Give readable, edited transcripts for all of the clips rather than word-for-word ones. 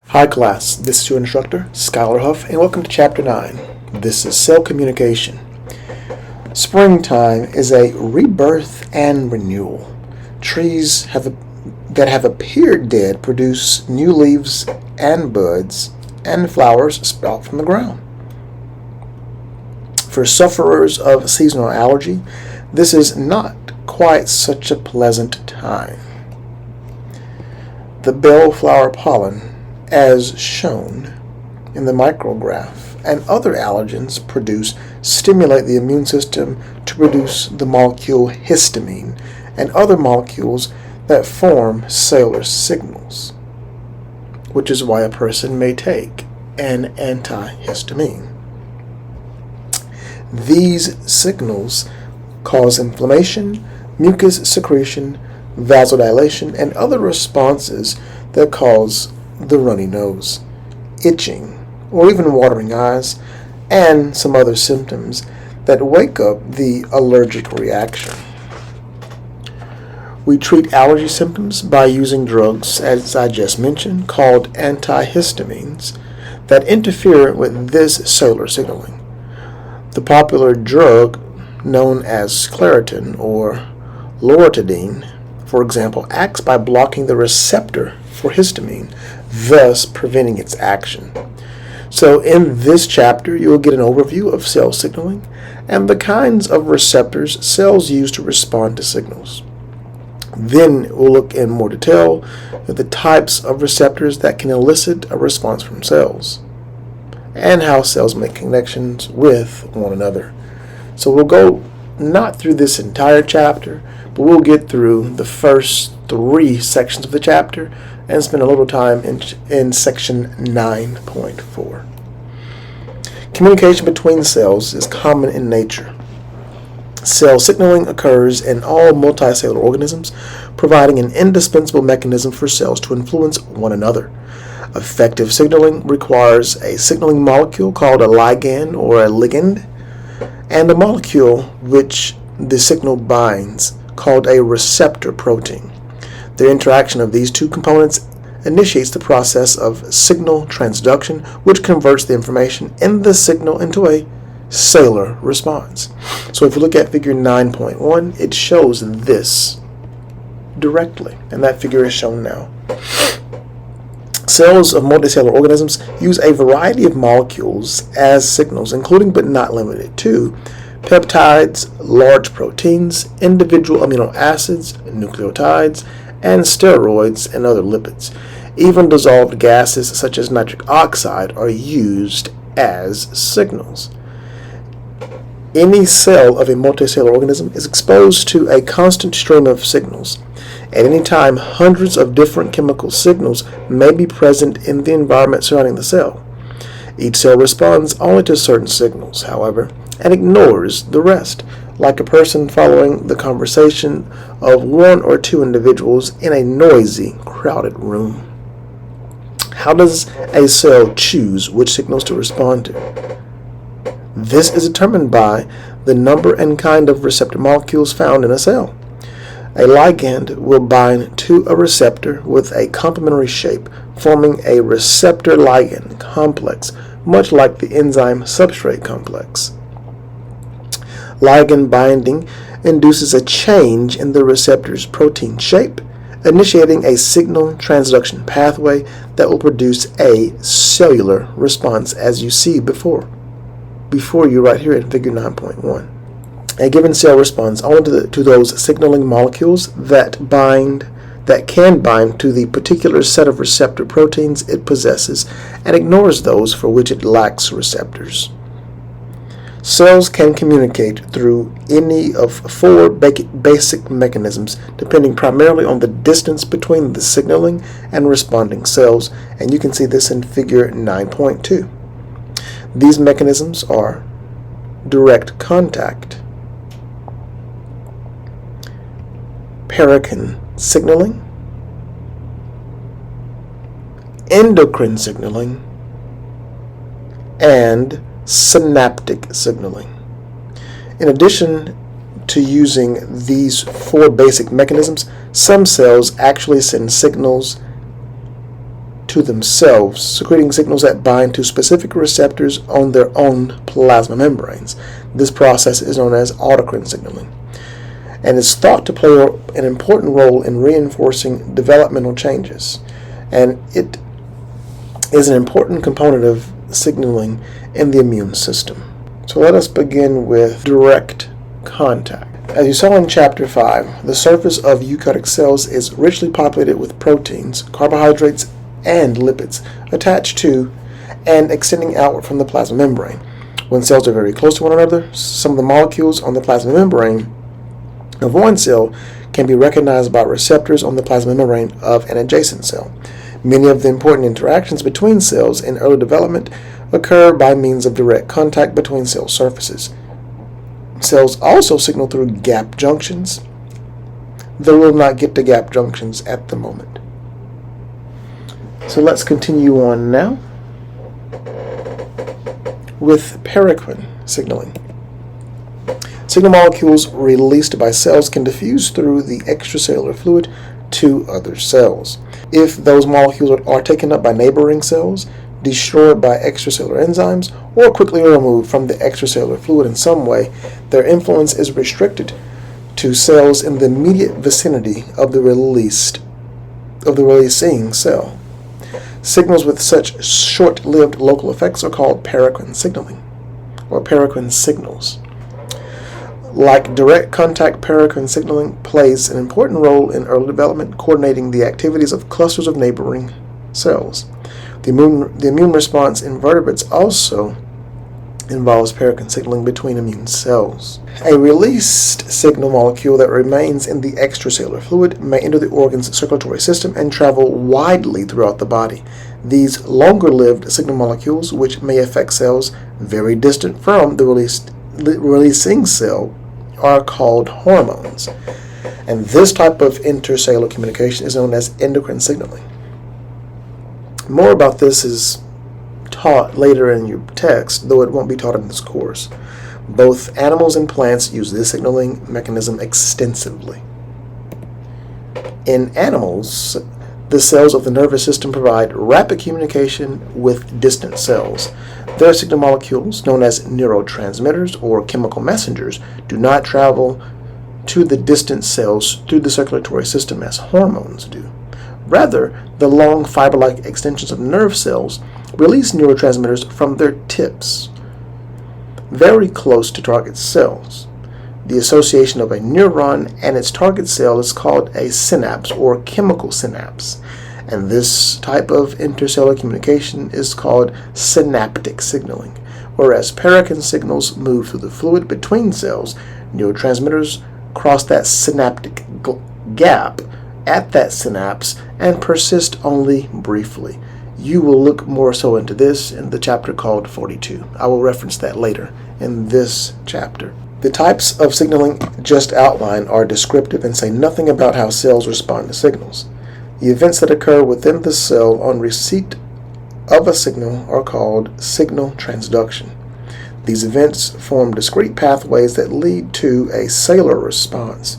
Hi class, this is your instructor, Skylar Huff, and welcome to Chapter 9. This is Cell Communication. Springtime is a rebirth and renewal. Trees that have appeared dead produce new leaves and buds, and flowers sprout from the ground. For sufferers of seasonal allergy, this is not quite such a pleasant time. The bellflower pollen, as shown in the micrograph, and other allergens stimulate the immune system to produce the molecule histamine and other molecules that form cellular signals, which is why a person may take an antihistamine. These signals cause inflammation, mucus secretion, vasodilation, and other responses that cause the runny nose, itching, or even watering eyes, and some other symptoms that wake up the allergic reaction. We treat allergy symptoms by using drugs, as I just mentioned, called antihistamines that interfere with this cellular signaling. The popular drug known as Claritin or loratadine, for example, acts by blocking the receptor for histamine, thus preventing its action. So in this chapter, you will get an overview of cell signaling and the kinds of receptors cells use to respond to signals. Then we'll look in more detail at the types of receptors that can elicit a response from cells and how cells make connections with one another. So we'll go not through this entire chapter, but we'll get through the first 3 sections of the chapter and spend a little time in section 9.4. Communication between cells is common in nature. Cell signaling occurs in all multicellular organisms, providing an indispensable mechanism for cells to influence one another. Effective signaling requires a signaling molecule called a ligand or a ligand, and a molecule which the signal binds called a receptor protein. The interaction of these two components initiates the process of signal transduction, which converts the information in the signal into a cellular response. So if you look at figure 9.1, it shows this directly, and that figure is shown now. Cells of multicellular organisms use a variety of molecules as signals, including but not limited to peptides, large proteins, individual amino acids, nucleotides, and steroids and other lipids. Even dissolved gases such as nitric oxide are used as signals. Any cell of a multicellular organism is exposed to a constant stream of signals. At any time, hundreds of different chemical signals may be present in the environment surrounding the cell. Each cell responds only to certain signals, however, and ignores the rest, like a person following the conversation of 1 or 2 individuals in a noisy, crowded room. How does a cell choose which signals to respond to? This is determined by the number and kind of receptor molecules found in a cell. A ligand will bind to a receptor with a complementary shape, forming a receptor-ligand complex, much like the enzyme-substrate complex. Ligand binding induces a change in the receptor's protein shape, initiating a signal transduction pathway that will produce a cellular response, as you see before you right here in figure 9.1. A given cell responds only to those signaling molecules that can bind to the particular set of receptor proteins it possesses and ignores those for which it lacks receptors. Cells can communicate through any of 4 basic mechanisms, depending primarily on the distance between the signaling and responding cells, and you can see this in figure 9.2. These mechanisms are direct contact, paracrine signaling, endocrine signaling, and synaptic signaling. In addition to using these 4 basic mechanisms, some cells actually send signals to to themselves, secreting signals that bind to specific receptors on their own plasma membranes. This process is known as autocrine signaling, and is thought to play an important role in reinforcing developmental changes. And it is an important component of signaling in the immune system. So let us begin with direct contact. As you saw in Chapter 5, the surface of eukaryotic cells is richly populated with proteins, carbohydrates, and lipids attached to and extending outward from the plasma membrane. When cells are very close to one another, some of the molecules on the plasma membrane of one cell can be recognized by receptors on the plasma membrane of an adjacent cell. Many of the important interactions between cells in early development occur by means of direct contact between cell surfaces. Cells also signal through gap junctions, though we'll not get to gap junctions at the moment. So let's continue on now with paracrine signaling. Signal molecules released by cells can diffuse through the extracellular fluid to other cells. If those molecules are taken up by neighboring cells, destroyed by extracellular enzymes, or quickly removed from the extracellular fluid in some way, their influence is restricted to cells in the immediate vicinity of the releasing cell. Signals with such short-lived local effects are called paracrine signaling, or paracrine signals. Like direct contact, paracrine signaling plays an important role in early development, coordinating the activities of clusters of neighboring cells. The immune response in vertebrates also involves paracrine signaling between immune cells. A released signal molecule that remains in the extracellular fluid may enter the organ's circulatory system and travel widely throughout the body. These longer-lived signal molecules, which may affect cells very distant from the releasing cell, are called hormones. And this type of intercellular communication is known as endocrine signaling. More about this is taught later in your text, though it won't be taught in this course. Both animals and plants use this signaling mechanism extensively. In animals, the cells of the nervous system provide rapid communication with distant cells. Their signal molecules, known as neurotransmitters or chemical messengers, do not travel to the distant cells through the circulatory system as hormones do. Rather, the long fiber-like extensions of nerve cells release neurotransmitters from their tips, very close to target cells. The association of a neuron and its target cell is called a synapse or chemical synapse, and this type of intercellular communication is called synaptic signaling. Whereas paracrine signals move through the fluid between cells, neurotransmitters cross that synaptic gap at that synapse and persist only briefly. You will look more so into this in the chapter called 42. I will reference that later in this chapter. The types of signaling just outlined are descriptive and say nothing about how cells respond to signals. The events that occur within the cell on receipt of a signal are called signal transduction. These events form discrete pathways that lead to a cellular response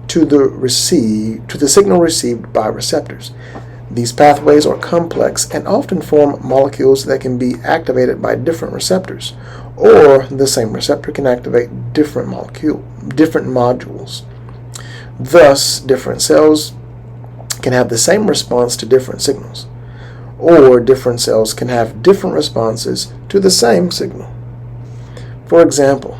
to the signal received by receptors. These pathways are complex and often form molecules that can be activated by different receptors, or the same receptor can activate different modules. Thus, different cells can have the same response to different signals, or different cells can have different responses to the same signal. For example,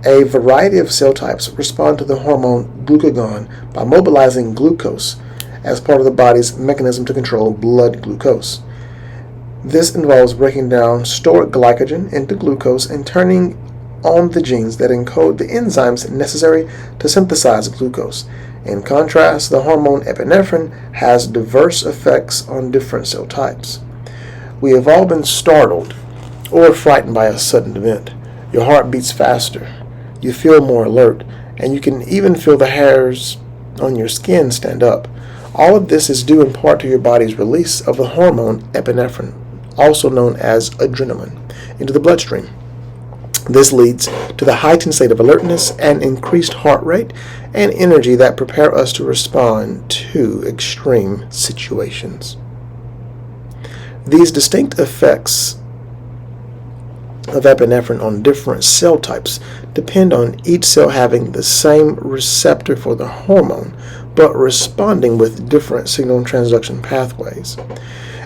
a variety of cell types respond to the hormone glucagon by mobilizing glucose as part of the body's mechanism to control blood glucose. This involves breaking down stored glycogen into glucose and turning on the genes that encode the enzymes necessary to synthesize glucose. In contrast, the hormone epinephrine has diverse effects on different cell types. We have all been startled or frightened by a sudden event. Your heart beats faster, you feel more alert, and you can even feel the hairs on your skin stand up. All of this is due in part to your body's release of the hormone epinephrine, also known as adrenaline, into the bloodstream. This leads to the heightened state of alertness and increased heart rate and energy that prepare us to respond to extreme situations. These distinct effects of epinephrine on different cell types depend on each cell having the same receptor for the hormone, but responding with different signal transduction pathways.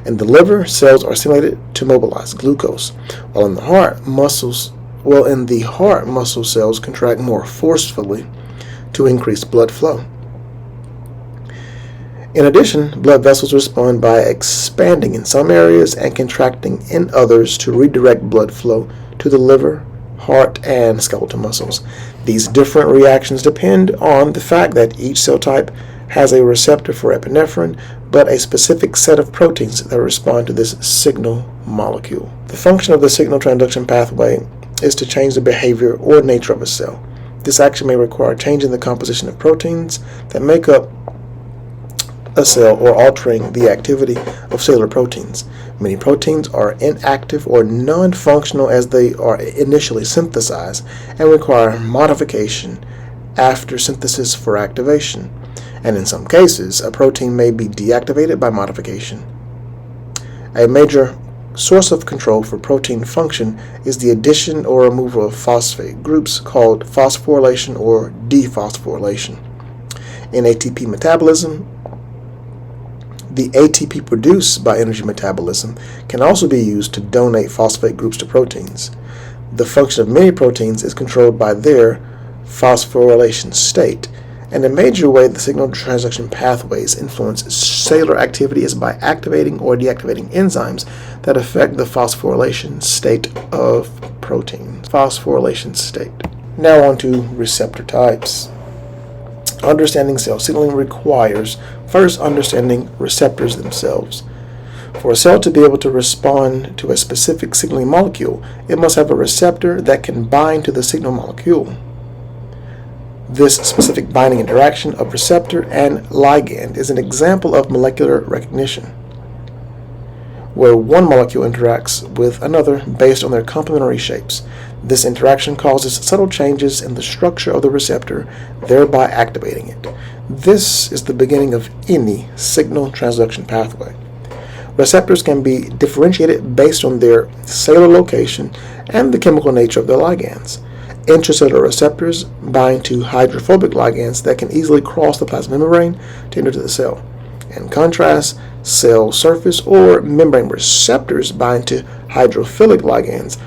In the liver, cells are stimulated to mobilize glucose, while in the heart, muscle cells contract more forcefully to increase blood flow. In addition, blood vessels respond by expanding in some areas and contracting in others to redirect blood flow to the liver, heart, and skeletal muscles. These different reactions depend on the fact that each cell type has a receptor for epinephrine, but a specific set of proteins that respond to this signal molecule. The function of the signal transduction pathway is to change the behavior or nature of a cell. This action may require changing the composition of proteins that make up a cell or altering the activity of cellular proteins. Many proteins are inactive or non-functional as they are initially synthesized and require modification after synthesis for activation. And in some cases, a protein may be deactivated by modification. A major source of control for protein function is the addition or removal of phosphate groups called phosphorylation or dephosphorylation. In ATP metabolism, the ATP produced by energy metabolism can also be used to donate phosphate groups to proteins. The function of many proteins is controlled by their phosphorylation state, and a major way the signal transduction pathways influence cellular activity is by activating or deactivating enzymes that affect the phosphorylation state of proteins. Phosphorylation state. Now on to receptor types. Understanding cell signaling requires first understanding receptors themselves. For a cell to be able to respond to a specific signaling molecule, it must have a receptor that can bind to the signal molecule. This specific binding interaction of receptor and ligand is an example of molecular recognition, where one molecule interacts with another based on their complementary shapes. This interaction causes subtle changes in the structure of the receptor, thereby activating it. This is the beginning of any signal transduction pathway. Receptors can be differentiated based on their cellular location and the chemical nature of their ligands. Intracellular receptors bind to hydrophobic ligands that can easily cross the plasma membrane to enter the cell. In contrast, cell surface or membrane receptors bind to hydrophilic ligands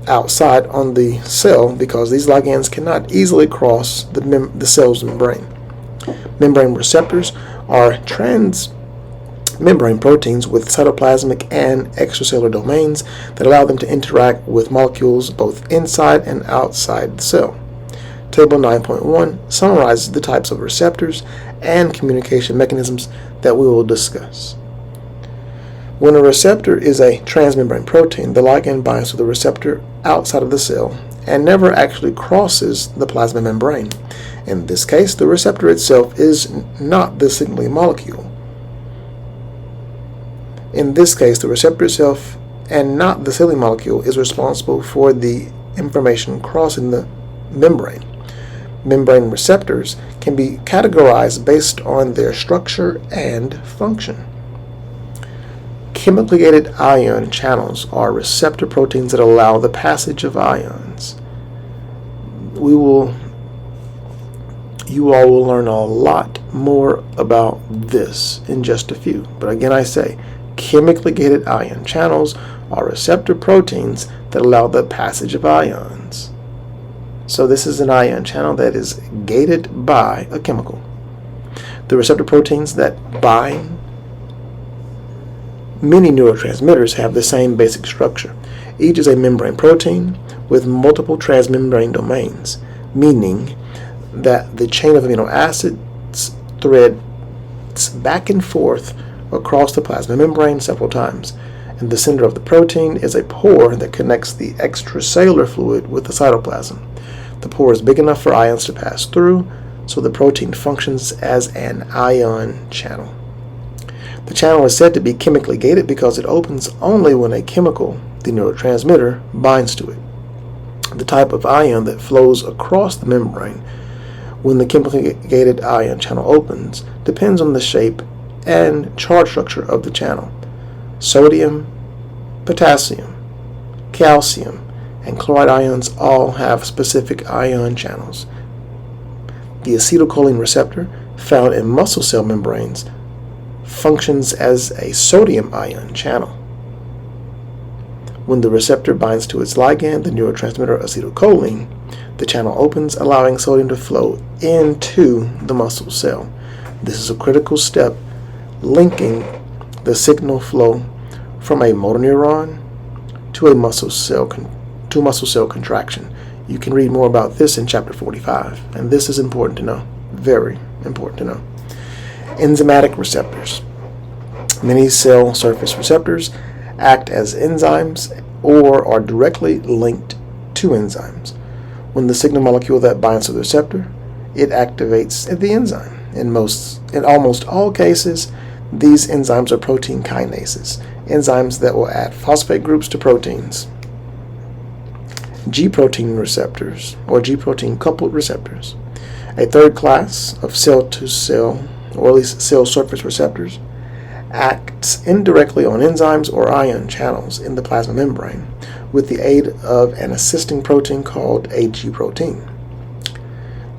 outside on the cell because these ligands cannot easily cross the cell's membrane. Membrane receptors are transmembrane proteins with cytoplasmic and extracellular domains that allow them to interact with molecules both inside and outside the cell. Table 9.1 summarizes the types of receptors and communication mechanisms that we will discuss. When a receptor is a transmembrane protein, the ligand binds to the receptor outside of the cell and never actually crosses the plasma membrane. In this case, the receptor itself is not the signaling molecule. In this case, the receptor itself and not the signaling molecule is responsible for the information crossing the membrane. Membrane receptors can be categorized based on their structure and function. Chemically gated ion channels are receptor proteins that allow the passage of ions. You all will learn a lot more about this in just a few. But again, I say, chemically gated ion channels are receptor proteins that allow the passage of ions. So this is an ion channel that is gated by a chemical. The receptor proteins that bind many neurotransmitters have the same basic structure. Each is a membrane protein with multiple transmembrane domains, meaning that the chain of amino acids threads back and forth across the plasma membrane several times. In the center of the protein is a pore that connects the extracellular fluid with the cytoplasm. The pore is big enough for ions to pass through, so the protein functions as an ion channel. The channel is said to be chemically gated because it opens only when a chemical, the neurotransmitter, binds to it. The type of ion that flows across the membrane when the chemically gated ion channel opens depends on the shape and charge structure of the channel. Sodium, potassium, calcium, and chloride ions all have specific ion channels. The acetylcholine receptor, found in muscle cell membranes, functions as a sodium ion channel. When the receptor binds to its ligand, the neurotransmitter acetylcholine, the channel opens, allowing sodium to flow into the muscle cell. This is a critical step linking the signal flow from a motor neuron to a muscle cell contraction. You can read more about this in chapter 45, and this is important to know, very important to know. Enzymatic receptors. Many cell surface receptors act as enzymes or are directly linked to enzymes. When the signal molecule that binds to the receptor, it activates the enzyme. In almost all cases, these enzymes are protein kinases, enzymes that will add phosphate groups to proteins. G-protein receptors, or G-protein coupled receptors, a third class of cell-to-cell, or at least cell surface receptors, acts indirectly on enzymes or ion channels in the plasma membrane with the aid of an assisting protein called a G-protein.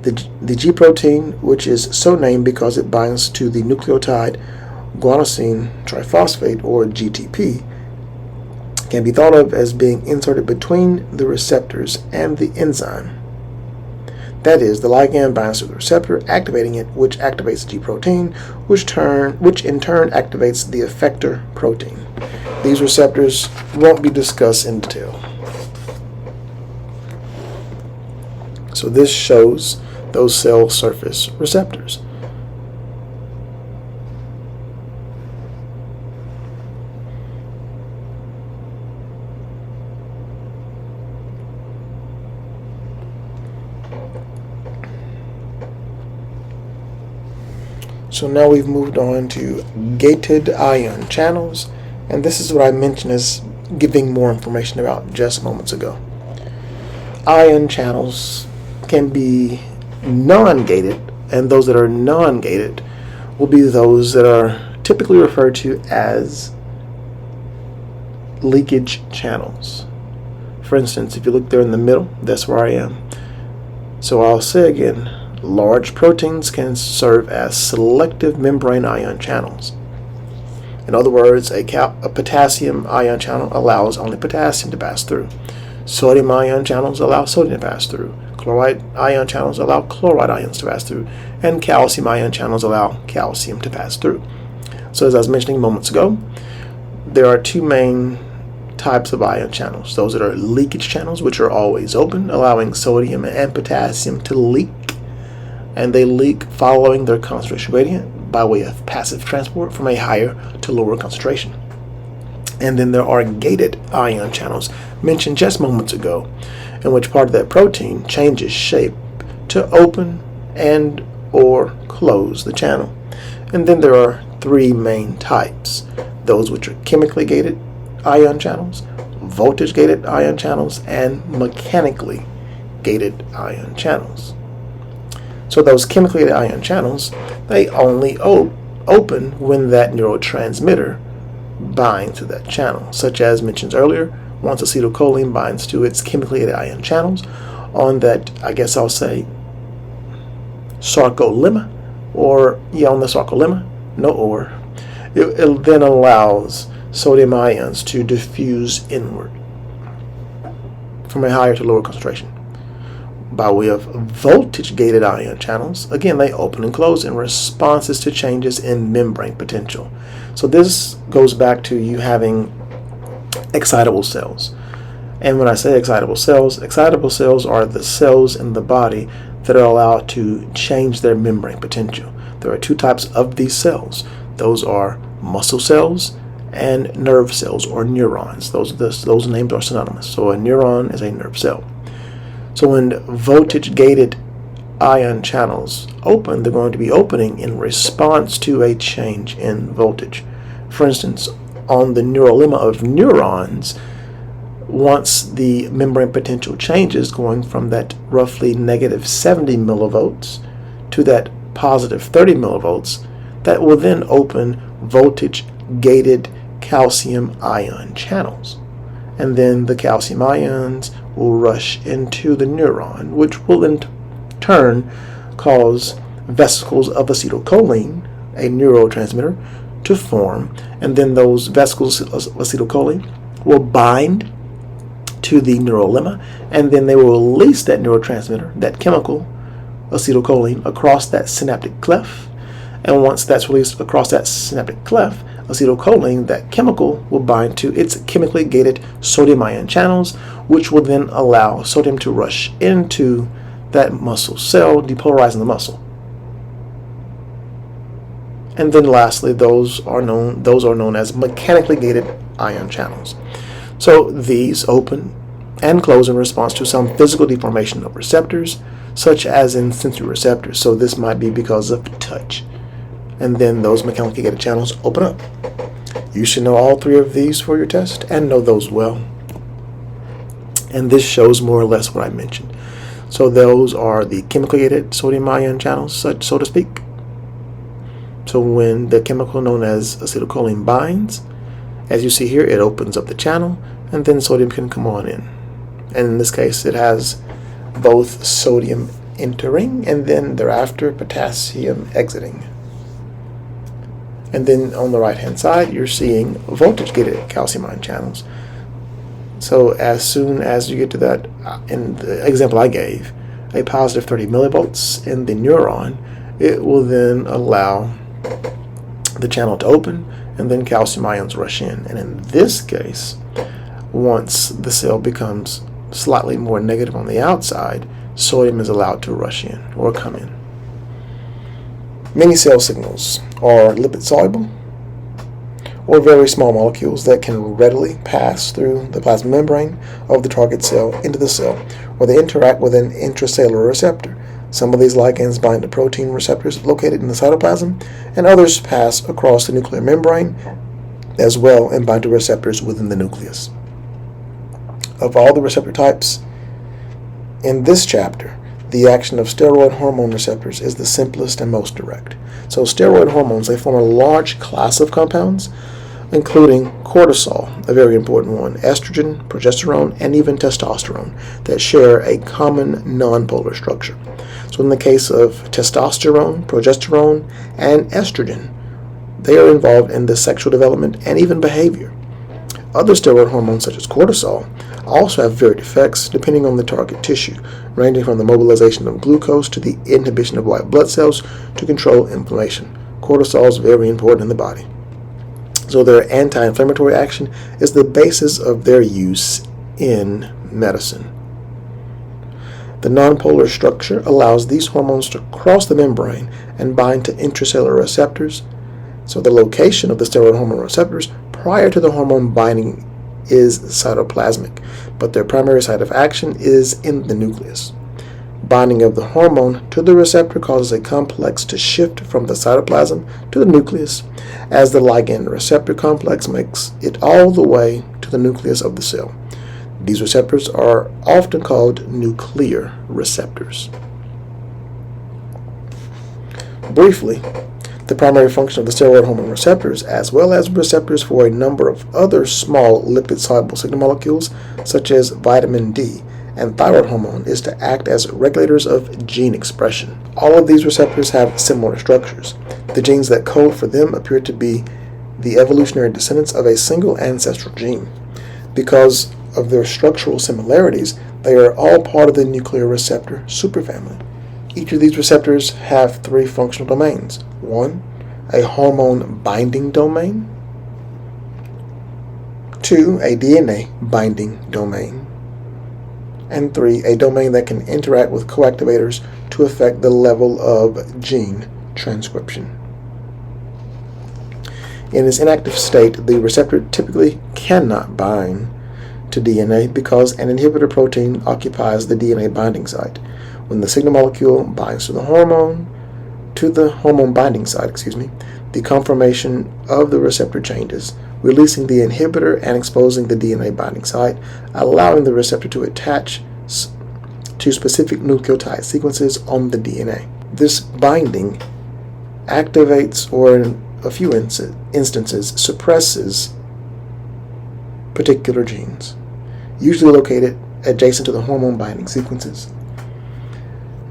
The G-protein, which is so named because it binds to the nucleotide guanosine triphosphate, or GTP, can be thought of as being inserted between the receptors and the enzyme. That is, the ligand binds to the receptor, activating it, which activates G-protein, which in turn activates the effector protein. These receptors won't be discussed in detail. So this shows those cell surface receptors. So now we've moved on to gated ion channels, and this is what I mentioned as giving more information about just moments ago. Ion channels can be non-gated, and those that are non-gated will be those that are typically referred to as leakage channels. For instance, if you look there in the middle, that's where I am. So I'll say again, large proteins can serve as selective membrane ion channels. In other words, a potassium ion channel allows only potassium to pass through. Sodium ion channels allow sodium to pass through. Chloride ion channels allow chloride ions to pass through. And calcium ion channels allow calcium to pass through. So as I was mentioning moments ago, there are two main types of ion channels. Those that are leakage channels, which are always open, allowing sodium and potassium to leak, and they leak following their concentration gradient by way of passive transport from a higher to lower concentration. And then there are gated ion channels mentioned just moments ago, in which part of that protein changes shape to open and or close the channel. And then there are three main types: those which are chemically gated ion channels, voltage gated ion channels, and mechanically gated ion channels. So those chemically gated ion channels, they only open when that neurotransmitter binds to that channel, such as mentioned earlier. Once acetylcholine binds to its chemically gated ion channels on that, I guess I'll say, sarcolemma, on the sarcolemma, it then allows sodium ions to diffuse inward from a higher to lower concentration. By way of voltage-gated ion channels, again, they open and close in responses to changes in membrane potential. So this goes back to you having excitable cells. And when I say excitable cells are the cells in the body that are allowed to change their membrane potential. There are two types of these cells. Those are muscle cells and nerve cells, or neurons. Those names are synonymous. So a neuron is a nerve cell. So when voltage-gated ion channels open, they're going to be opening in response to a change in voltage. For instance, on the neurolemma of neurons, once the membrane potential changes, going from that roughly negative 70 millivolts to that positive 30 millivolts, that will then open voltage-gated calcium ion channels. And then the calcium ions will rush into the neuron, which will in turn cause vesicles of acetylcholine, a neurotransmitter, to form. And then those vesicles of acetylcholine will bind to the neurolemma, and then they will release that neurotransmitter, that chemical, acetylcholine, across that synaptic cleft. And once that's released across that synaptic cleft, acetylcholine, that chemical, will bind to its chemically gated sodium ion channels, which will then allow sodium to rush into that muscle cell, depolarizing the muscle. And then lastly, those are known as mechanically gated ion channels. So these open and close in response to some physical deformation of receptors, such as in sensory receptors. So this might be because of touch. And then those mechanically gated channels open up. You should know all three of these for your test and know those well. And this shows more or less what I mentioned. So those are the chemically gated sodium ion channels, so to speak. So when the chemical known as acetylcholine binds, as you see here, it opens up the channel, and then sodium can come on in. And in this case, it has both sodium entering and then thereafter potassium exiting. And then on the right hand side, you're seeing voltage gated calcium ion channels. So as soon as you get to that, in the example I gave, a positive 30 millivolts in the neuron, it will then allow the channel to open, and then calcium ions rush in. And in this case, once the cell becomes slightly more negative on the outside, sodium is allowed to rush in or come in. Many cell signals are lipid-soluble or very small molecules that can readily pass through the plasma membrane of the target cell into the cell, where they interact with an intracellular receptor. Some of these ligands bind to protein receptors located in the cytoplasm, and others pass across the nuclear membrane as well and bind to receptors within the nucleus. Of all the receptor types in this chapter, the action of steroid hormone receptors is the simplest and most direct. So steroid hormones, they form a large class of compounds, including cortisol, a very important one, estrogen, progesterone, and even testosterone, that share a common nonpolar structure. So in the case of testosterone, progesterone, and estrogen, they are involved in the sexual development and even behavior. Other steroid hormones, such as cortisol, also have varied effects depending on the target tissue, ranging from the mobilization of glucose to the inhibition of white blood cells to control inflammation. Cortisol is very important in the body. So their anti-inflammatory action is the basis of their use in medicine. The nonpolar structure allows these hormones to cross the membrane and bind to intracellular receptors. So the location of the steroid hormone receptors prior to the hormone binding is cytoplasmic, but their primary site of action is in the nucleus. Binding of the hormone to the receptor causes a complex to shift from the cytoplasm to the nucleus, as the ligand receptor complex makes it all the way to the nucleus of the cell. These receptors are often called nuclear receptors. Briefly, the primary function of the steroid hormone receptors, as well as receptors for a number of other small lipid-soluble signal molecules, such as vitamin D and thyroid hormone, is to act as regulators of gene expression. All of these receptors have similar structures. The genes that code for them appear to be the evolutionary descendants of a single ancestral gene. Because of their structural similarities, they are all part of the nuclear receptor superfamily. Each of these receptors have three functional domains. 1, a hormone binding domain. 2, a DNA binding domain. And 3, a domain that can interact with coactivators to affect the level of gene transcription. In its inactive state, the receptor typically cannot bind to DNA because an inhibitor protein occupies the DNA binding site. When the signal molecule binds to the hormone binding site, the conformation of the receptor changes, releasing the inhibitor and exposing the DNA binding site, allowing the receptor to attach to specific nucleotide sequences on the DNA. This binding activates, or in a few instances, suppresses particular genes, usually located adjacent to the hormone binding sequences.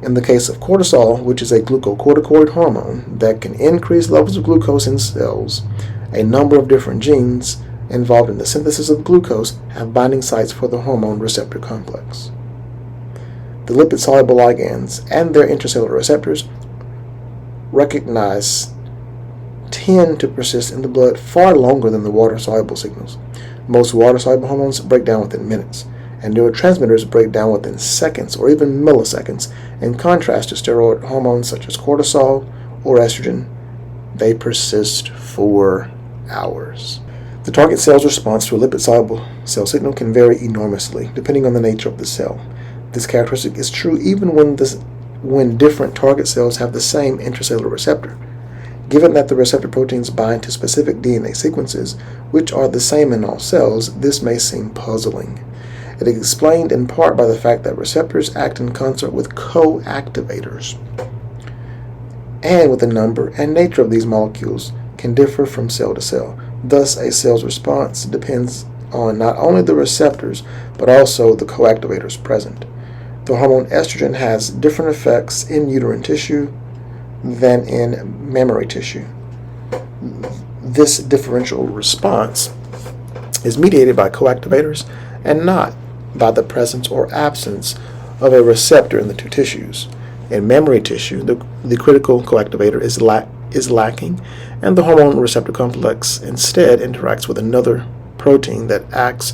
In the case of cortisol, which is a glucocorticoid hormone that can increase levels of glucose in cells, a number of different genes involved in the synthesis of glucose have binding sites for the hormone receptor complex. The lipid-soluble ligands and their intracellular receptors tend to persist in the blood far longer than the water-soluble signals. Most water-soluble hormones break down within minutes, and neurotransmitters break down within seconds or even milliseconds. In contrast to steroid hormones such as cortisol or estrogen, they persist for hours. The target cell's response to a lipid-soluble cell signal can vary enormously, depending on the nature of the cell. This characteristic is true even when different target cells have the same intracellular receptor. Given that the receptor proteins bind to specific DNA sequences, which are the same in all cells, this may seem puzzling. It is explained in part by the fact that receptors act in concert with co-activators, and with the number and nature of these molecules can differ from cell to cell. Thus, a cell's response depends on not only the receptors, but also the co-activators present. The hormone estrogen has different effects in uterine tissue than in mammary tissue. This differential response is mediated by co-activators and not by the presence or absence of a receptor in the two tissues. In mammary tissue, the critical coactivator is lacking, and the hormone receptor complex instead interacts with another protein that acts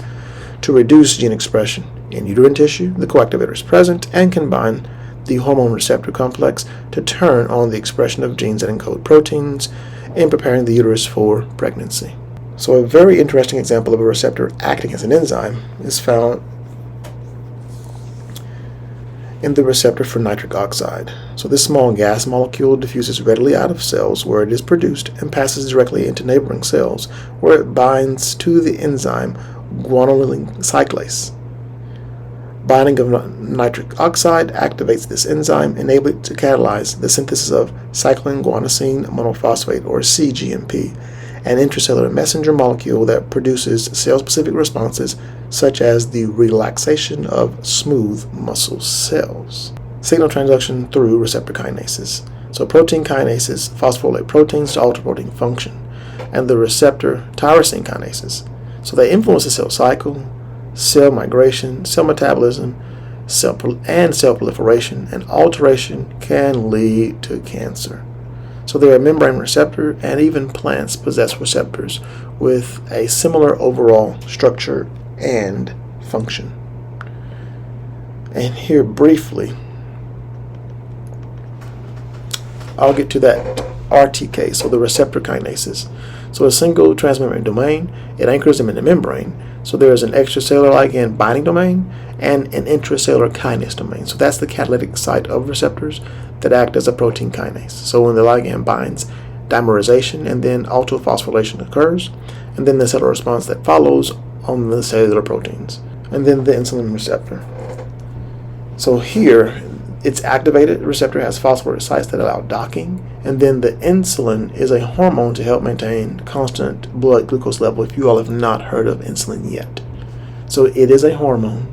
to reduce gene expression. In uterine tissue, the coactivator is present and can bind the hormone receptor complex to turn on the expression of genes that encode proteins in preparing the uterus for pregnancy. So a very interesting example of a receptor acting as an enzyme is found in the receptor for nitric oxide. So this small gas molecule diffuses readily out of cells where it is produced and passes directly into neighboring cells where it binds to the enzyme guanylyl cyclase. Binding of nitric oxide activates this enzyme, enabling it to catalyze the synthesis of cyclin guanosine monophosphate, or cGMP, an intracellular messenger molecule that produces cell-specific responses such as the relaxation of smooth muscle cells. Signal transduction through receptor kinases. So protein kinases phosphorylate proteins to alter protein function, and the receptor tyrosine kinases. So they influence the cell cycle, cell migration, cell metabolism, cell proliferation, and alteration can lead to cancer. So they're a membrane receptor, and even plants possess receptors with a similar overall structure and function. And here briefly, I'll get to that RTK, so the receptor kinases. So a single transmembrane domain, it anchors them in the membrane. So there is an extracellular ligand binding domain and an intracellular kinase domain. So that's the catalytic site of receptors that act as a protein kinase. So when the ligand binds, dimerization and then autophosphorylation occurs, and then the cellular response that follows on the cellular proteins, and then the insulin receptor. So here, it's activated. The receptor has phospholipid sites that allow docking, and then the insulin is a hormone to help maintain constant blood glucose level, if you all have not heard of insulin yet. So it is a hormone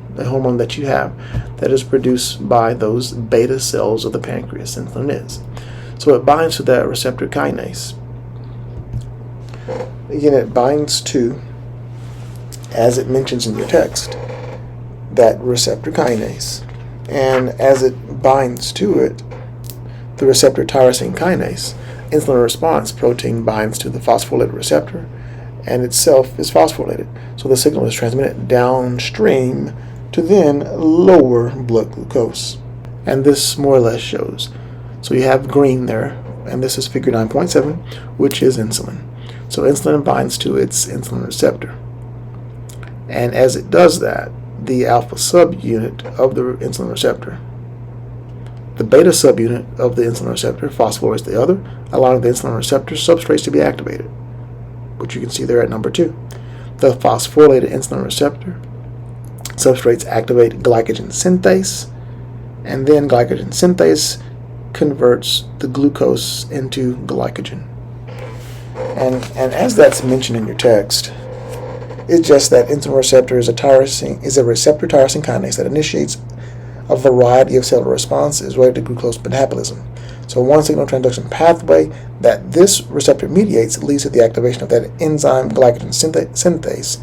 that you have that is produced by those beta cells of the pancreas, insulin is. So it binds to that receptor kinase. Again, it binds to, as it mentions in your text, that receptor kinase. And as it binds to it, the receptor tyrosine kinase, insulin response protein binds to the phosphorylated receptor and itself is phosphorylated. So the signal is transmitted downstream to then lower blood glucose. And this more or less shows. So you have green there, and this is figure 9.7, which is insulin. So insulin binds to its insulin receptor. And as it does that, the alpha subunit of the insulin receptor, the beta subunit of the insulin receptor phosphorylates the other, allowing the insulin receptor substrates to be activated, which you can see there at number 2. The phosphorylated insulin receptor substrates activate glycogen synthase, and then glycogen synthase converts the glucose into glycogen. And as that's mentioned in your text, It's just that insulin receptor is a receptor tyrosine kinase that initiates a variety of cellular responses related to glucose metabolism. So one signal transduction pathway that this receptor mediates leads to the activation of that enzyme glycogen synthase,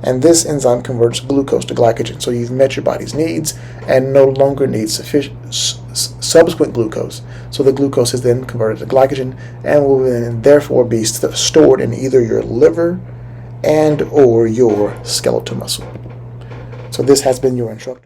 and this enzyme converts glucose to glycogen. So you've met your body's needs and no longer need subsequent glucose. So the glucose is then converted to glycogen and will then therefore be stored in either your liver and or your skeletal muscle. So this has been your instructor.